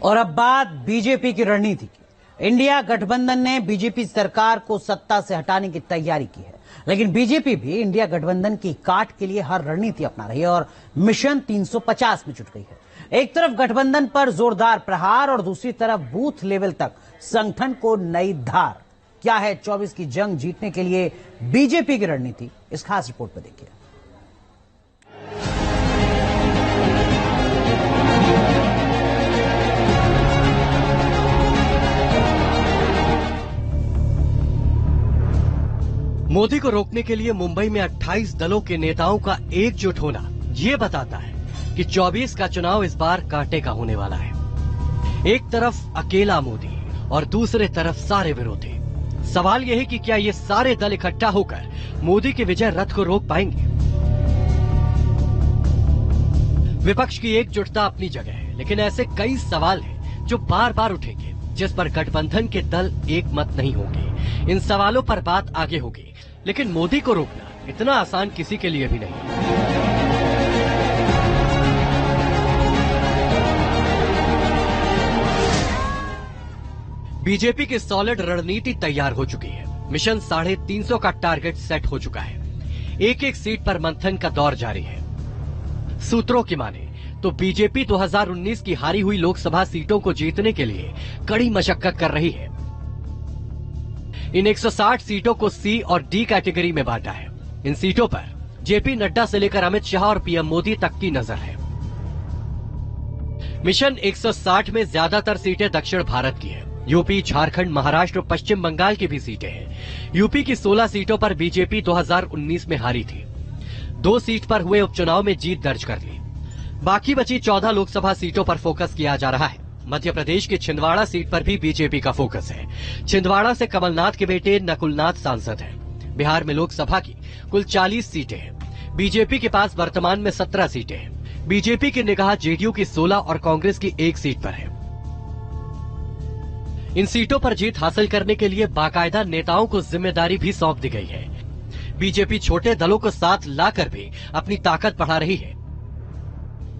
और अब बात बीजेपी की रणनीति की। इंडिया गठबंधन ने बीजेपी सरकार को सत्ता से हटाने की तैयारी की है, लेकिन बीजेपी भी इंडिया गठबंधन की काट के लिए हर रणनीति अपना रही है और मिशन 350 में जुट गई है। एक तरफ गठबंधन पर जोरदार प्रहार और दूसरी तरफ बूथ लेवल तक संगठन को नई धार। क्या है 24 की जंग जीतने के लिए बीजेपी की रणनीति, इस खास रिपोर्ट में देखिए। मोदी को रोकने के लिए मुंबई में 28 दलों के नेताओं का एकजुट होना ये बताता है कि 24 का चुनाव इस बार कांटे का होने वाला है। एक तरफ अकेला मोदी और दूसरे तरफ सारे विरोधी। सवाल यह है कि क्या ये सारे दल इकट्ठा होकर मोदी के विजय रथ को रोक पाएंगे? विपक्ष की एकजुटता अपनी जगह है, लेकिन ऐसे कई सवाल हैं जो बार बार उठेंगे, जिस पर गठबंधन के दल एक मत नहीं होंगे। इन सवालों पर बात आगे होगी, लेकिन मोदी को रोकना इतना आसान किसी के लिए भी नहीं। बीजेपी की सॉलिड रणनीति तैयार हो चुकी है। मिशन 350 का टारगेट सेट हो चुका है। एक एक सीट पर मंथन का दौर जारी है। सूत्रों की माने तो बीजेपी 2019 की हारी हुई लोकसभा सीटों को जीतने के लिए कड़ी मशक्कत कर रही है। इन 160 सीटों को सी और डी कैटेगरी में बांटा है। इन सीटों पर जेपी नड्डा से लेकर अमित शाह और पीएम मोदी तक की नजर है। मिशन 160 में ज्यादातर सीटें दक्षिण भारत की है। यूपी, झारखंड, महाराष्ट्र और पश्चिम बंगाल की भी सीटें हैं। यूपी की 16 सीटों पर बीजेपी 2019 में हारी थी। 2 सीट पर हुए उपचुनाव में जीत दर्ज कर ली। बाकी बची 14 लोकसभा सीटों पर फोकस किया जा रहा है। मध्य प्रदेश की छिंदवाड़ा सीट पर भी बीजेपी का फोकस है। छिंदवाड़ा से कमलनाथ के बेटे नकुलनाथ सांसद हैं। बिहार में लोकसभा की कुल 40 सीटें हैं। बीजेपी के पास वर्तमान में 17 सीटें हैं। बीजेपी की निगाह जेडीयू की 16 और कांग्रेस की 1 सीट पर है। इन सीटों पर जीत हासिल करने के लिए बाकायदा नेताओं को जिम्मेदारी भी सौंप दी गई है। बीजेपी छोटे दलों को साथ लाकर भी अपनी ताकत बढ़ा रही है।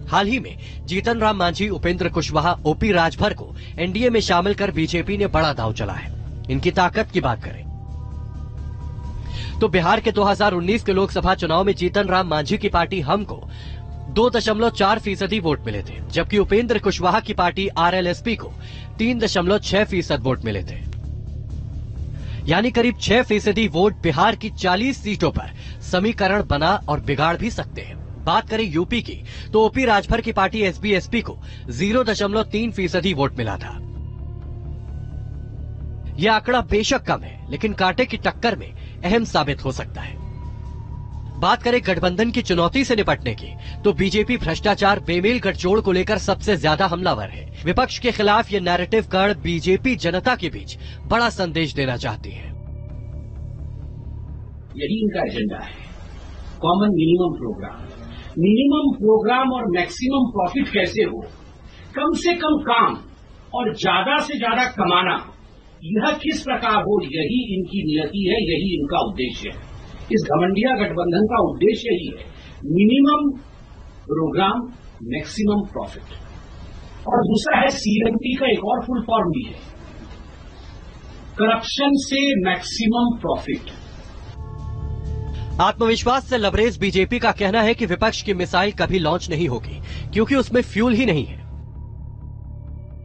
हाल ही में जीतन राम मांझी, उपेंद्र कुशवाहा, ओपी राजभर को एनडीए में शामिल कर बीजेपी ने बड़ा दांव चला है। इनकी ताकत की बात करें तो बिहार के 2019 के लोकसभा चुनाव में जीतन राम मांझी की पार्टी हम को 2.4% वोट मिले थे, जबकि उपेंद्र कुशवाहा की पार्टी आरएलएसपी को 3.6% वोट मिले थे। यानी करीब 6% वोट बिहार की 40 सीटों पर समीकरण बना और बिगाड़ भी सकते हैं। बात करें यूपी की तो ओपी राजभर की पार्टी एसबीएसपी को 0.3% वोट मिला था। यह आंकड़ा बेशक कम है, लेकिन कांटे की टक्कर में अहम साबित हो सकता है। बात करें गठबंधन की चुनौती से निपटने की तो बीजेपी भ्रष्टाचार, बेमेल गठजोड़ को लेकर सबसे ज्यादा हमलावर है। विपक्ष के खिलाफ यह नैरेटिव गढ़ बीजेपी जनता के बीच बड़ा संदेश देना चाहती है। यही इनका एजेंडा है। कॉमन मिनिमम प्रोग्राम और मैक्सिमम प्रॉफिट कैसे हो, कम से कम काम और ज्यादा से ज्यादा कमाना, यह किस प्रकार हो, यही इनकी नियति है, यही इनका उद्देश्य है। इस घमंडिया गठबंधन का उद्देश्य यही है, मिनिमम प्रोग्राम मैक्सिमम प्रॉफिट। और दूसरा है सीएमपी का एक और फुल फॉर्म भी है, करप्शन से मैक्सिमम प्रॉफिट। आत्मविश्वास से लबरेज बीजेपी का कहना है कि विपक्ष की मिसाइल कभी लॉन्च नहीं होगी, क्योंकि उसमें फ्यूल ही नहीं है।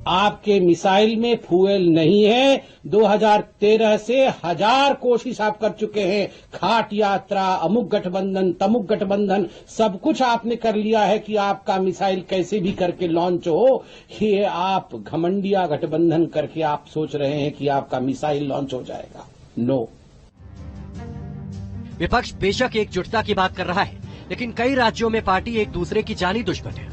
आपके मिसाइल में फ्यूल नहीं है। 2013 से 1000 कोशिश आप कर चुके हैं। खाट यात्रा, अमुक गठबंधन, तमुक गठबंधन, सब कुछ आपने कर लिया है कि आपका मिसाइल कैसे भी करके लॉन्च हो। ये आप घमंडिया गठबंधन करके आप सोच रहे हैं कि आपका मिसाइल लॉन्च हो जाएगा। नो। विपक्ष बेशक एकजुटता की बात कर रहा है, लेकिन कई राज्यों में पार्टी एक दूसरे की जानी दुश्मन है।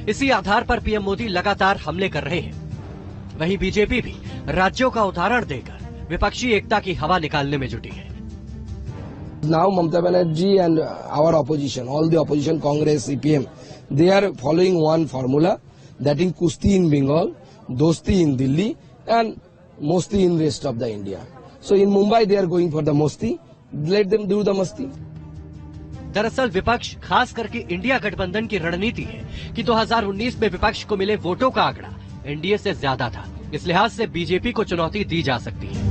इसी आधार पर पीएम मोदी लगातार हमले कर रहे हैं। वहीं बीजेपी भी राज्यों का उदाहरण देकर विपक्षी एकता की हवा निकालने में जुटी है। Now Mamata Banerjee and our opposition, all the opposition, Congress, CPM, they are following one formula, that is Kushti in Bengal, Dosti in Delhi and Mosti in rest of the India. So in Mumbai they are going for the Mosti, let them do the Masti. दरअसल विपक्ष, खास करके India गठबंधन की रणनीति है कि 2019 में विपक्ष को मिले वोटों का आंकड़ा एनडीए से ज्यादा था। इस लिहाज से बीजेपी को चुनौती दी जा सकती है।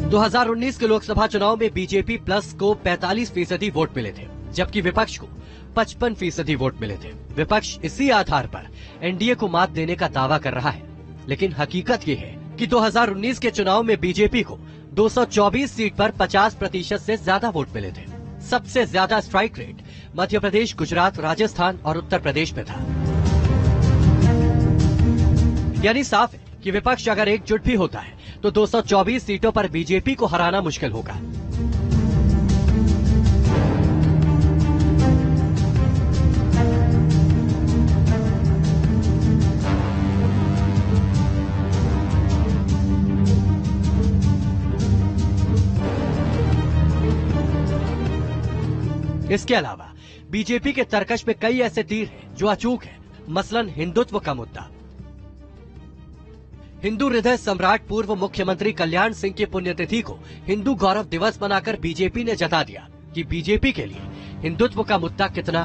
2019 के लोकसभा चुनाव में बीजेपी प्लस को 45% वोट मिले थे, जबकि विपक्ष को 55% वोट मिले थे। विपक्ष इसी आधार पर एनडीए को मात देने का दावा कर रहा है, लेकिन हकीकत ये है कि 2019 के चुनाव में बीजेपी को 224 सीट पर 50% से ज्यादा वोट मिले थे। सबसे ज्यादा स्ट्राइक रेट मध्य प्रदेश, गुजरात, राजस्थान और उत्तर प्रदेश में था। यानी साफ है कि विपक्ष अगर एकजुट भी होता है तो 224 सीटों पर बीजेपी को हराना मुश्किल होगा। इसके अलावा बीजेपी के तर्कश में कई ऐसे तीर हैं जो अचूक हैं। मसलन हिंदुत्व का मुद्दा। हिंदू हृदय सम्राट पूर्व मुख्यमंत्री कल्याण सिंह की पुण्यतिथि को हिंदू गौरव दिवस बनाकर बीजेपी ने जता दिया कि बीजेपी के लिए हिंदुत्व का मुद्दा कितना